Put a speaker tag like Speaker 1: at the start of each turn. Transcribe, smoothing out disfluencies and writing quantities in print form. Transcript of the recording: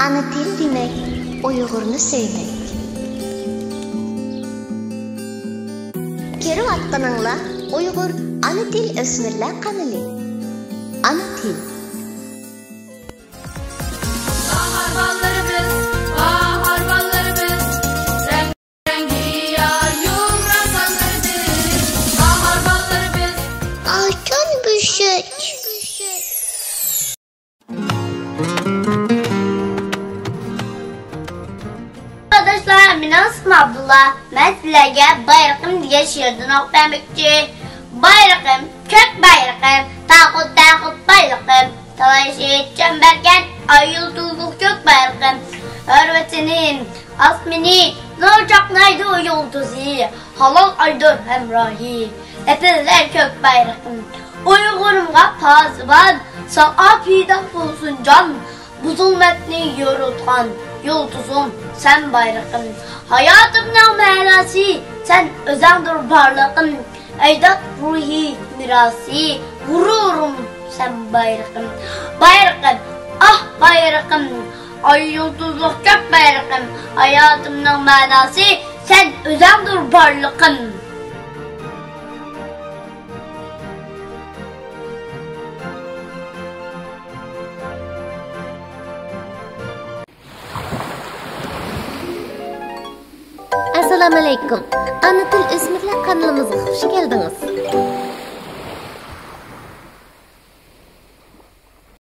Speaker 1: Ana til demek, Uygurnu söylemek. Keri vatkanınla Uygur ana til ösmürler kanalı. Ana til.
Speaker 2: Bahar ballarımız, rengi yar yumrasanlarıdır. Bahar ballarımız,
Speaker 1: Altan büşek.
Speaker 3: Arkadaşlar, ben Asım Abdullah. Ben sizlerge bayrağım diye şiirini okuyamıkçı. Bayrağım, kök bayrağım, takut bayrağım. Talayşı çembergen, ay yıldızlık kök bayrağım. Hürmetinin, asmini, ne olacak neydi o yıldızı? Halal aydır hemrahi, hepinizler kök bayrağım. Uygurumga pazıvan, sana pida olsun can. Bu zulmetni yorutan yıldızım sen bayrağım. Hayatımın manası sen özendir parlakım. Ecdat ruhi mirası gururum sen bayrağım. Bayrağım, ah bayrağım. Ay yıldızlık çok bayrağım. Hayatımın manası sen özendir parlakım.
Speaker 1: Assalamu alaikum. Ana til ösmürler kanalımıza hoş geldiniz.